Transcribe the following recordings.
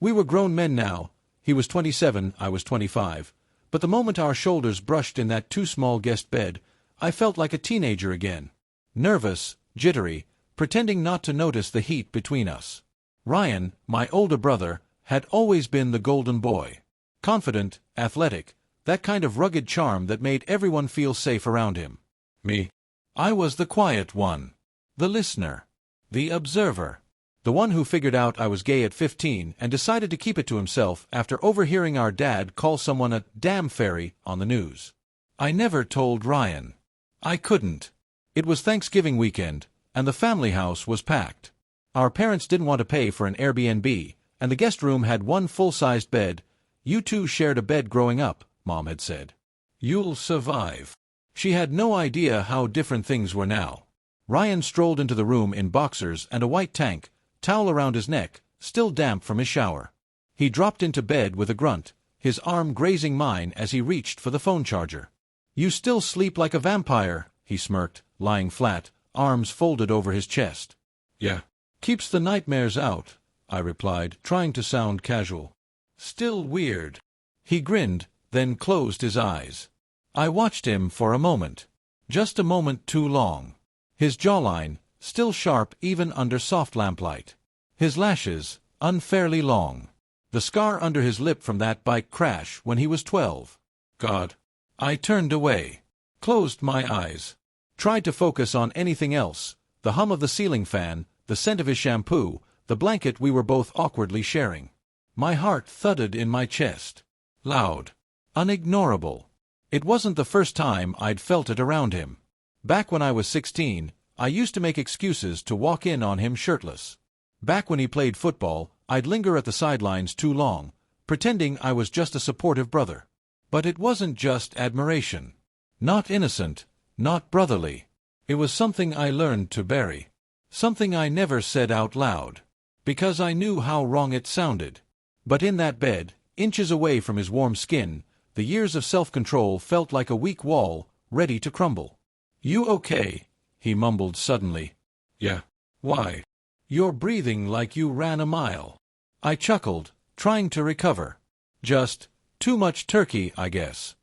We were grown men now. He was 27, I was 25. But the moment our shoulders brushed in that too-small guest bed, I felt like a teenager again. Nervous, jittery, pretending not to notice the heat between us. Ryan, my older brother, had always been the golden boy. Confident, athletic, that kind of rugged charm that made everyone feel safe around him. Me? I was the quiet one. The listener. The observer. The one who figured out I was gay at 15 and decided to keep it to himself after overhearing our dad call someone a damn fairy on the news. I never told Ryan. I couldn't. It was Thanksgiving weekend, and the family house was packed. Our parents didn't want to pay for an Airbnb, and the guest room had one full-sized bed. You two shared a bed growing up, Mom had said. You'll survive. She had no idea how different things were now. Ryan strolled into the room in boxers and a white tank, towel around his neck, still damp from his shower. He dropped into bed with a grunt, his arm grazing mine as he reached for the phone charger. You still sleep like a vampire, he smirked, lying flat, arms folded over his chest. Yeah. Keeps the nightmares out, I replied, trying to sound casual. Still weird. He grinned, then closed his eyes. I watched him for a moment. Just a moment too long. His jawline, still sharp even under soft lamplight. His lashes, unfairly long. The scar under his lip from that bike crash when he was 12. God. I turned away. Closed my eyes. Tried to focus on anything else. The hum of the ceiling fan, the scent of his shampoo, the blanket we were both awkwardly sharing. My heart thudded in my chest. Loud. Unignorable. It wasn't the first time I'd felt it around him. Back when I was 16, I used to make excuses to walk in on him shirtless. Back when he played football, I'd linger at the sidelines too long, pretending I was just a supportive brother. But it wasn't just admiration. Not innocent, not brotherly. It was something I learned to bury. Something I never said out loud. Because I knew how wrong it sounded. But in that bed, inches away from his warm skin, the years of self-control felt like a weak wall, ready to crumble. You okay? He mumbled suddenly. Yeah. Why? You're breathing like you ran a mile. I chuckled, trying to recover. Just, too much turkey, I guess.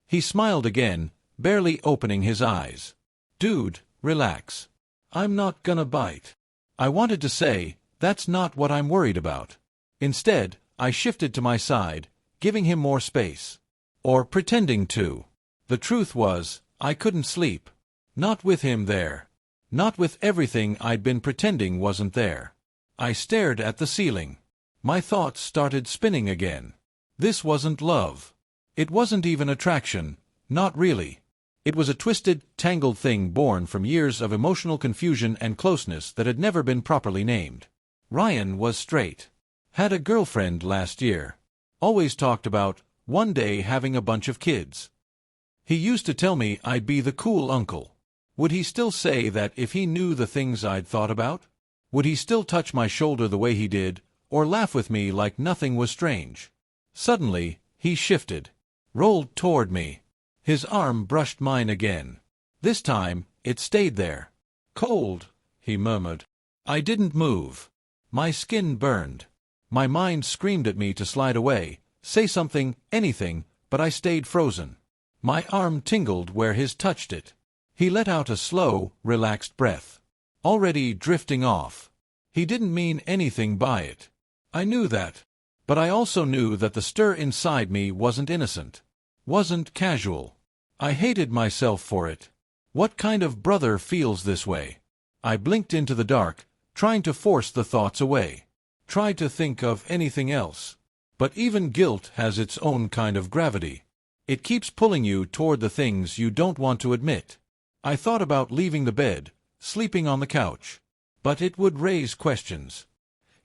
He smiled again, barely opening his eyes. Dude, relax. I'm not gonna bite. I wanted to say, that's not what I'm worried about. Instead, I shifted to my side, giving him more space. Or pretending to. The truth was, I couldn't sleep. Not with him there. Not with everything I'd been pretending wasn't there. I stared at the ceiling. My thoughts started spinning again. This wasn't love. It wasn't even attraction. Not really. It was a twisted, tangled thing born from years of emotional confusion and closeness that had never been properly named. Ryan was straight. Had a girlfriend last year. Always talked about, one day having a bunch of kids. He used to tell me I'd be the cool uncle. Would he still say that if he knew the things I'd thought about? Would he still touch my shoulder the way he did, or laugh with me like nothing was strange? Suddenly, he shifted. Rolled toward me. His arm brushed mine again. This time, it stayed there. Cold, he murmured. I didn't move. My skin burned. My mind screamed at me to slide away, say something, anything, but I stayed frozen. My arm tingled where his touched it. He let out a slow, relaxed breath. Already drifting off. He didn't mean anything by it. I knew that. But I also knew that the stir inside me wasn't innocent. Wasn't casual. I hated myself for it. What kind of brother feels this way? I blinked into the dark, trying to force the thoughts away. Tried to think of anything else. But even guilt has its own kind of gravity. It keeps pulling you toward the things you don't want to admit. I thought about leaving the bed, sleeping on the couch. But it would raise questions.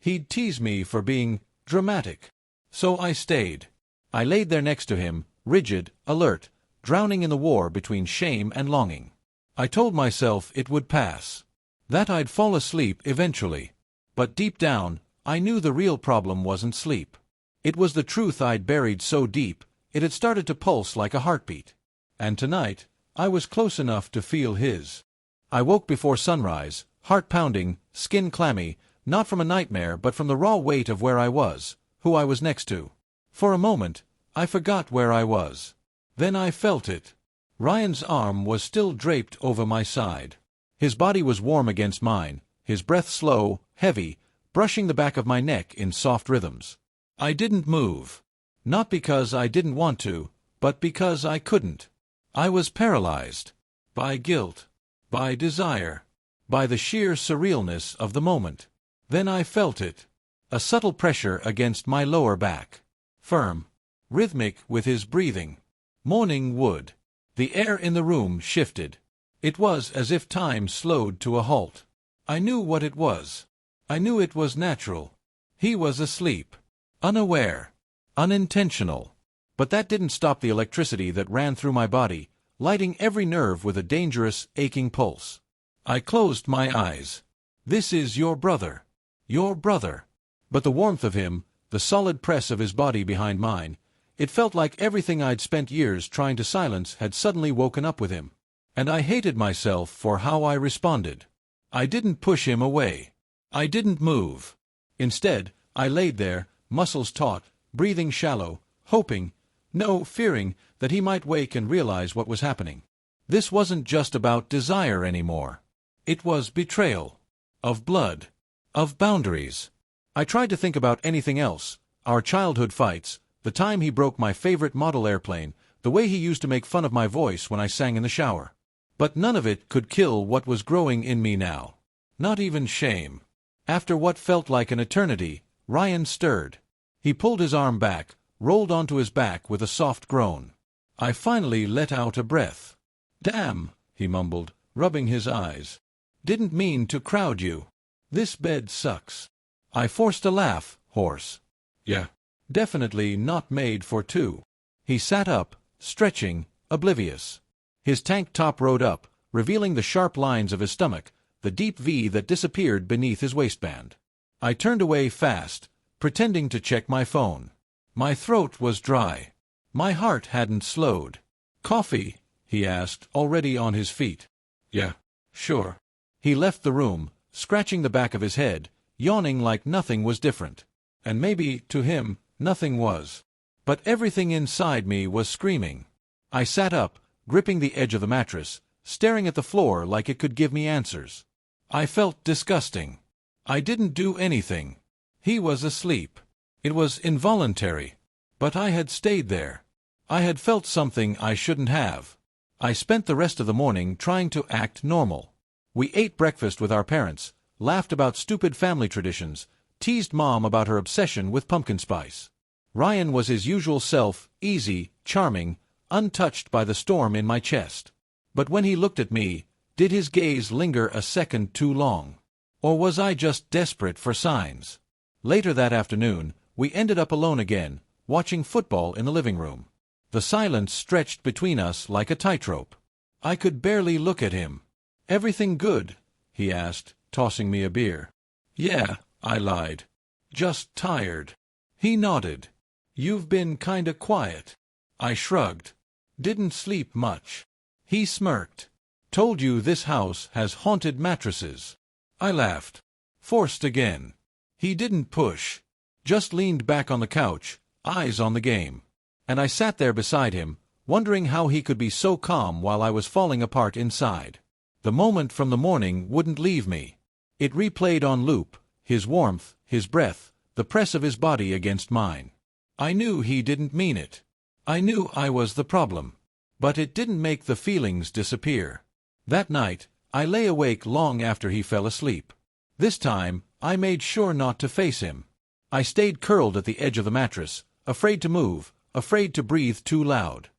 He'd tease me for being dramatic. So I stayed. I laid there next to him, rigid, alert, drowning in the war between shame and longing. I told myself it would pass. That I'd fall asleep eventually. But deep down, I knew the real problem wasn't sleep. It was the truth I'd buried so deep, it had started to pulse like a heartbeat. And tonight, I was close enough to feel his. I woke before sunrise, heart pounding, skin clammy, not from a nightmare but from the raw weight of where I was, who I was next to. For a moment, I forgot where I was. Then I felt it. Ryan's arm was still draped over my side. His body was warm against mine, his breath slow, heavy, brushing the back of my neck in soft rhythms. I didn't move. Not because I didn't want to, but because I couldn't. I was paralyzed. By guilt. By desire. By the sheer surrealness of the moment. Then I felt it. A subtle pressure against my lower back. Firm. Rhythmic with his breathing. Morning wood. The air in the room shifted. It was as if time slowed to a halt. I knew what it was. I knew it was natural. He was asleep. Unaware. Unintentional. But that didn't stop the electricity that ran through my body, lighting every nerve with a dangerous, aching pulse. I closed my eyes. This is your brother. Your brother. But the warmth of him, the solid press of his body behind mine, it felt like everything I'd spent years trying to silence had suddenly woken up with him. And I hated myself for how I responded. I didn't push him away. I didn't move. Instead, I laid there, muscles taut, breathing shallow, hoping, no, fearing, that he might wake and realize what was happening. This wasn't just about desire anymore. It was betrayal. Of blood. Of boundaries. I tried to think about anything else, our childhood fights, the time he broke my favorite model airplane, the way he used to make fun of my voice when I sang in the shower. But none of it could kill what was growing in me now. Not even shame. After what felt like an eternity, Ryan stirred. He pulled his arm back, rolled onto his back with a soft groan. I finally let out a breath. "Damn," he mumbled, rubbing his eyes. "Didn't mean to crowd you. This bed sucks." I forced a laugh, hoarse. "Yeah. Definitely not made for two." He sat up, stretching, oblivious. His tank top rode up, revealing the sharp lines of his stomach, the deep V that disappeared beneath his waistband. I turned away fast, pretending to check my phone. My throat was dry. My heart hadn't slowed. "Coffee?" he asked, already on his feet. "Yeah, sure." He left the room, scratching the back of his head, yawning like nothing was different. And maybe, to him, nothing was. But everything inside me was screaming. I sat up, gripping the edge of the mattress, staring at the floor like it could give me answers. I felt disgusting. I didn't do anything. He was asleep. It was involuntary. But I had stayed there. I had felt something I shouldn't have. I spent the rest of the morning trying to act normal. We ate breakfast with our parents, laughed about stupid family traditions, teased Mom about her obsession with pumpkin spice. Ryan was his usual self, easy, charming, untouched by the storm in my chest. But when he looked at me, did his gaze linger a second too long? Or was I just desperate for signs? Later that afternoon, we ended up alone again, watching football in the living room. The silence stretched between us like a tightrope. I could barely look at him. "Everything good?" he asked, tossing me a beer. "Yeah," I lied. "Just tired." He nodded. "You've been kinda quiet." I shrugged. "Didn't sleep much." He smirked. "Told you this house has haunted mattresses." I laughed. Forced again. He didn't push. Just leaned back on the couch, eyes on the game. And I sat there beside him, wondering how he could be so calm while I was falling apart inside. The moment from the morning wouldn't leave me. It replayed on loop, his warmth, his breath, the press of his body against mine. I knew he didn't mean it. I knew I was the problem. But it didn't make the feelings disappear. That night, I lay awake long after he fell asleep. This time, I made sure not to face him. I stayed curled at the edge of the mattress, afraid to move, afraid to breathe too loud.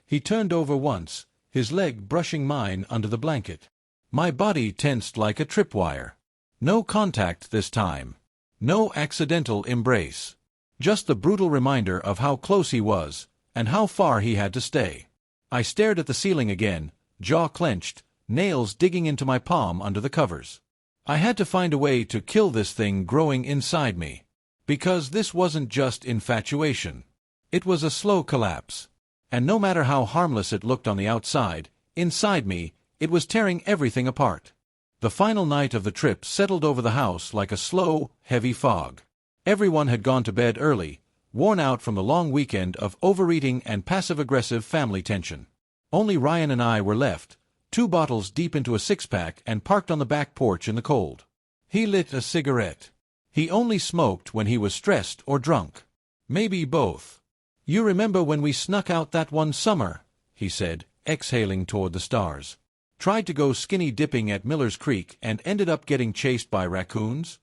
He turned over once, his leg brushing mine under the blanket. My body tensed like a tripwire. No contact this time. No accidental embrace. Just the brutal reminder of how close he was, and how far he had to stay. I stared at the ceiling again, jaw clenched, nails digging into my palm under the covers. I had to find a way to kill this thing growing inside me. Because this wasn't just infatuation. It was a slow collapse. And no matter how harmless it looked on the outside, inside me, it was tearing everything apart. The final night of the trip settled over the house like a slow, heavy fog. Everyone had gone to bed early, worn out from the long weekend of overeating and passive-aggressive family tension. Only Ryan and I were left, 2 bottles deep into a six-pack and parked on the back porch in the cold. He lit a cigarette. He only smoked when he was stressed or drunk. Maybe both. "You remember when we snuck out that one summer?" he said, exhaling toward the stars. "Tried to go skinny dipping at Miller's Creek and ended up getting chased by raccoons?"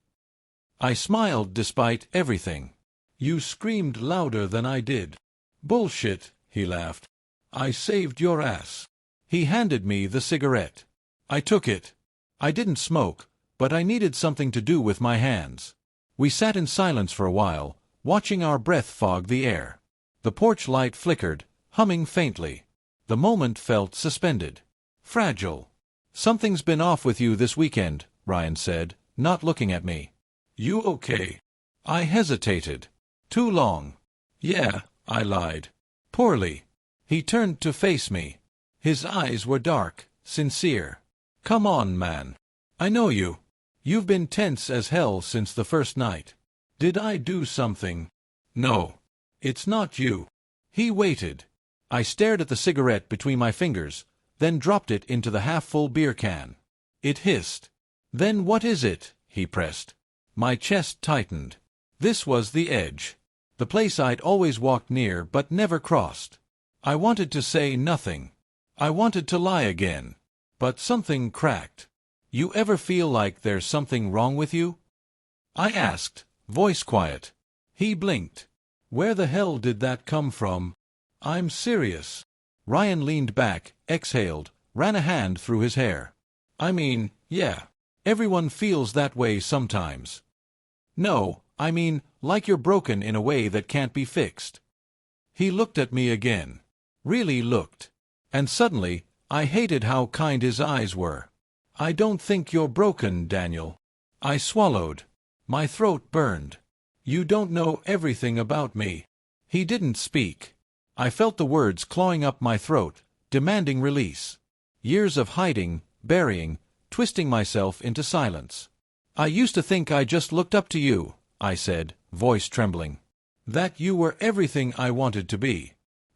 I smiled despite everything. "You screamed louder than I did." "Bullshit," he laughed. "I saved your ass." He handed me the cigarette. I took it. I didn't smoke, but I needed something to do with my hands. We sat in silence for a while, watching our breath fog the air. The porch light flickered, humming faintly. The moment felt suspended. Fragile. "Something's been off with you this weekend," Ryan said, not looking at me. "You okay?" I hesitated. "Too long." "Yeah," I lied. "Poorly." He turned to face me. His eyes were dark, sincere. "Come on, man. I know you. You've been tense as hell since the first night. Did I do something?" "No. It's not you." He waited. I stared at the cigarette between my fingers, then dropped it into the half-full beer can. It hissed. "Then what is it?" he pressed. My chest tightened. This was the edge. The place I'd always walked near but never crossed. I wanted to say nothing. I wanted to lie again. But something cracked. "You ever feel like there's something wrong with you?" I asked, voice quiet. He blinked. "Where the hell did that come from?" "I'm serious." Ryan leaned back, exhaled, ran a hand through his hair. "I mean, yeah. Everyone feels that way sometimes." "No, I mean, like you're broken in a way that can't be fixed." He looked at me again. Really looked. And suddenly, I hated how kind his eyes were. "I don't think you're broken, Daniel." I swallowed. My throat burned. "You don't know everything about me." He didn't speak. I felt the words clawing up my throat, demanding release. Years of hiding, burying, twisting myself into silence. "I used to think I just looked up to you," I said, voice trembling. "That you were everything I wanted to be.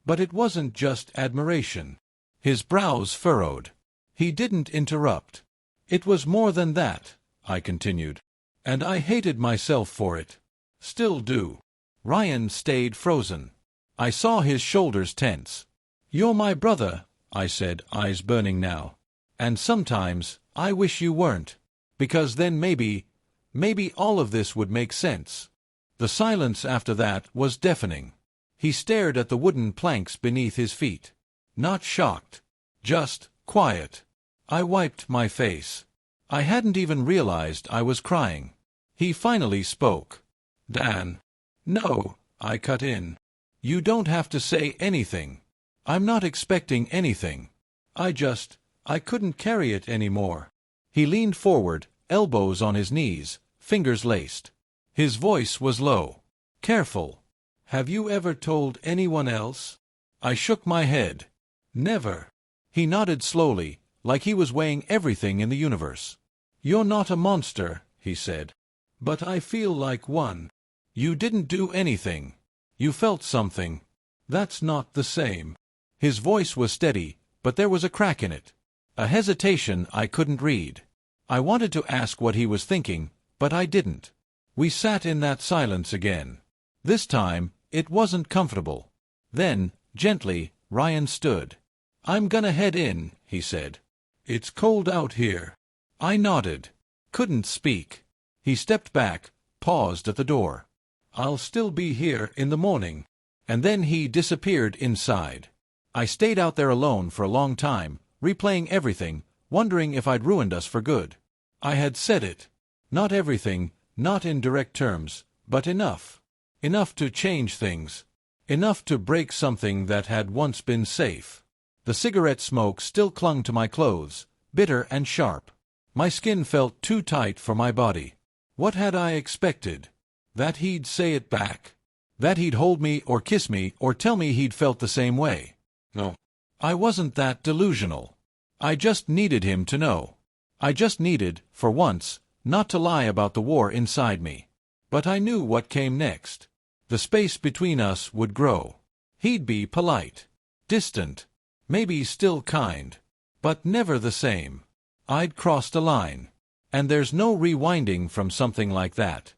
But it wasn't just admiration." His brows furrowed. He didn't interrupt. "It was more than that," I continued. "And I hated myself for it. Still do." Ryan stayed frozen. I saw his shoulders tense. "You're my brother," I said, eyes burning now. "And sometimes, I wish you weren't. Because then maybe all of this would make sense." The silence after that was deafening. He stared at the wooden planks beneath his feet. Not shocked. Just quiet. I wiped my face. I hadn't even realized I was crying. He finally spoke. "Dan." "No," I cut in. "You don't have to say anything. I'm not expecting anything. I couldn't carry it anymore." He leaned forward, elbows on his knees, fingers laced. His voice was low. Careful. "Have you ever told anyone else?" I shook my head. "Never." He nodded slowly, like he was weighing everything in the universe. "You're not a monster," he said. "But I feel like one." "You didn't do anything. You felt something." "That's not the same." His voice was steady, but there was a crack in it. A hesitation I couldn't read. I wanted to ask what he was thinking, but I didn't. We sat in that silence again. This time, it wasn't comfortable. Then, gently, Ryan stood. "I'm gonna head in," he said. "It's cold out here." I nodded. Couldn't speak. He stepped back, paused at the door. "I'll still be here in the morning." And then he disappeared inside. I stayed out there alone for a long time, replaying everything, wondering if I'd ruined us for good. I had said it. Not everything, not in direct terms, but enough. Enough to change things. Enough to break something that had once been safe. The cigarette smoke still clung to my clothes, bitter and sharp. My skin felt too tight for my body. What had I expected? That he'd say it back? That he'd hold me or kiss me or tell me he'd felt the same way? No. I wasn't that delusional. I just needed him to know. I just needed, for once, not to lie about the war inside me. But I knew what came next. The space between us would grow. He'd be polite, distant, maybe still kind, but never the same. I'd crossed a line. And there's no rewinding from something like that.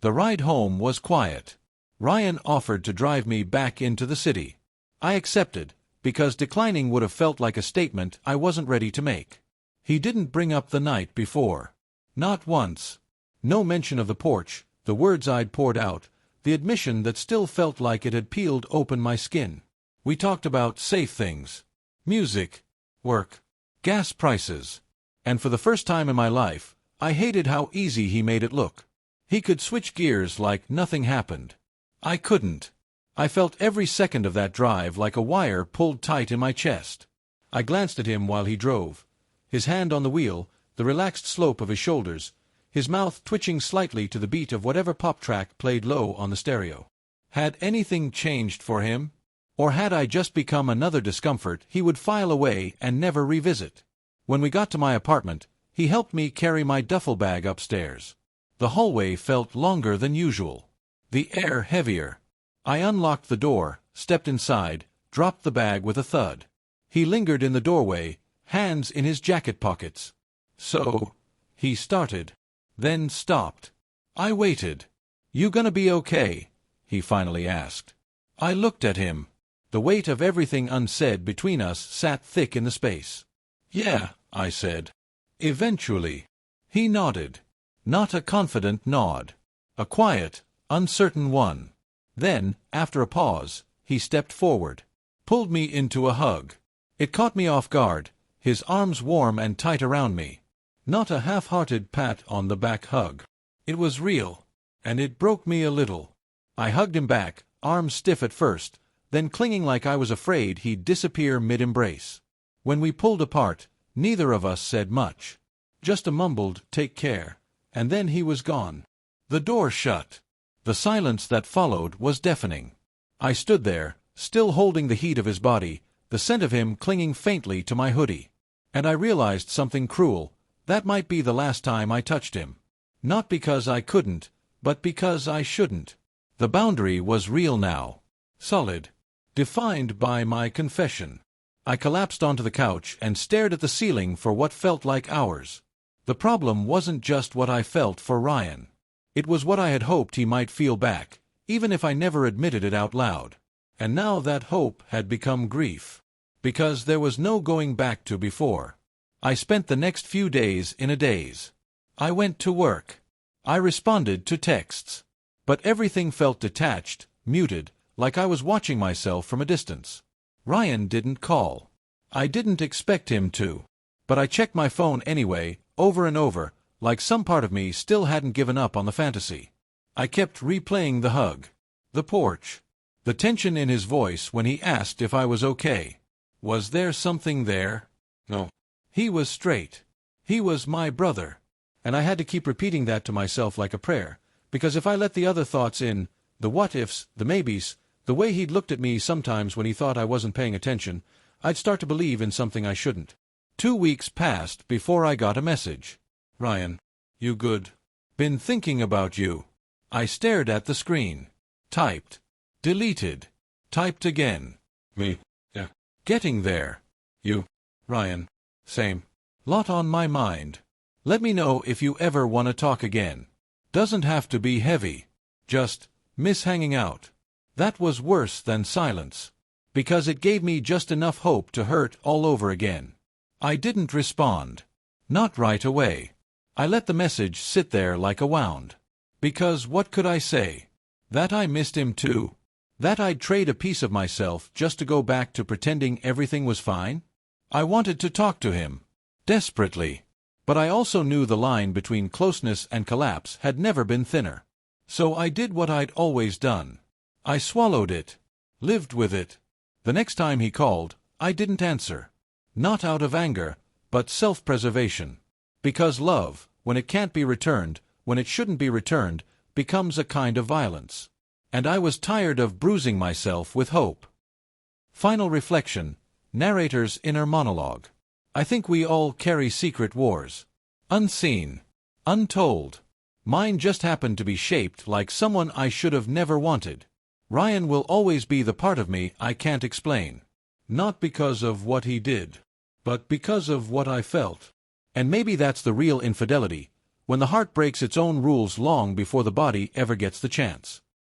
The ride home was quiet. Ryan offered to drive me back into the city. I accepted, because declining would have felt like a statement I wasn't ready to make. He didn't bring up the night before. Not once. No mention of the porch, the words I'd poured out, the admission that still felt like it had peeled open my skin. We talked about safe things. Music, work, gas prices. And for the first time in my life, I hated how easy he made it look. He could switch gears like nothing happened. I couldn't. I felt every second of that drive like a wire pulled tight in my chest. I glanced at him while he drove, his hand on the wheel, the relaxed slope of his shoulders, his mouth twitching slightly to the beat of whatever pop track played low on the stereo. Had anything changed for him? Or had I just become another discomfort he would file away and never revisit? When we got to my apartment, he helped me carry my duffel bag upstairs. The hallway felt longer than usual. The air heavier. I unlocked the door, stepped inside, dropped the bag with a thud. He lingered in the doorway, hands in his jacket pockets. "So," he started, then stopped. I waited. "You gonna be okay?" he finally asked. I looked at him. The weight of everything unsaid between us sat thick in the space. "Yeah," I said. "Eventually." He nodded. Not a confident nod. A quiet, uncertain one. Then, after a pause, he stepped forward. Pulled me into a hug. It caught me off guard, his arms warm and tight around me. Not a half-hearted pat on the back hug. It was real, and it broke me a little. I hugged him back, arms stiff at first, then clinging like I was afraid he'd disappear mid-embrace. When we pulled apart, neither of us said much. Just a mumbled, "Take care," and then he was gone. The door shut. The silence that followed was deafening. I stood there, still holding the heat of his body, the scent of him clinging faintly to my hoodie. And I realized something cruel. That might be the last time I touched him. Not because I couldn't, but because I shouldn't. The boundary was real now. Solid. Defined by my confession. I collapsed onto the couch and stared at the ceiling for what felt like hours. The problem wasn't just what I felt for Ryan. It was what I had hoped he might feel back, even if I never admitted it out loud. And now that hope had become grief. Because there was no going back to before. I spent the next few days in a daze. I went to work. I responded to texts. But everything felt detached, muted, like I was watching myself from a distance. Ryan didn't call. I didn't expect him to. But I checked my phone anyway, over and over, like some part of me still hadn't given up on the fantasy. I kept replaying the hug. The porch. The tension in his voice when he asked if I was okay. Was there something there? No. He was straight. He was my brother. And I had to keep repeating that to myself like a prayer, because if I let the other thoughts in, the what-ifs, the maybes, the way he'd looked at me sometimes when he thought I wasn't paying attention, I'd start to believe in something I shouldn't. 2 weeks passed before I got a message. "Ryan, you good? Been thinking about you." I stared at the screen. Typed. Deleted. Typed again. "Me, yeah. Getting there. You, Ryan. Same. Lot on my mind. Let me know if you ever want to talk again. Doesn't have to be heavy. Just, miss hanging out." That was worse than silence. Because it gave me just enough hope to hurt all over again. I didn't respond. Not right away. I let the message sit there like a wound. Because what could I say? That I missed him too? That I'd trade a piece of myself just to go back to pretending everything was fine? I wanted to talk to him. Desperately. But I also knew the line between closeness and collapse had never been thinner. So I did what I'd always done. I swallowed it. Lived with it. The next time he called, I didn't answer. Not out of anger, but self-preservation. Because love, when it can't be returned, when it shouldn't be returned, becomes a kind of violence. And I was tired of bruising myself with hope. Final reflection. Narrator's inner monologue. I think we all carry secret wars. Unseen. Untold. Mine just happened to be shaped like someone I should have never wanted. Ryan will always be the part of me I can't explain. Not because of what he did, but because of what I felt. And maybe that's the real infidelity, when the heart breaks its own rules long before the body ever gets the chance.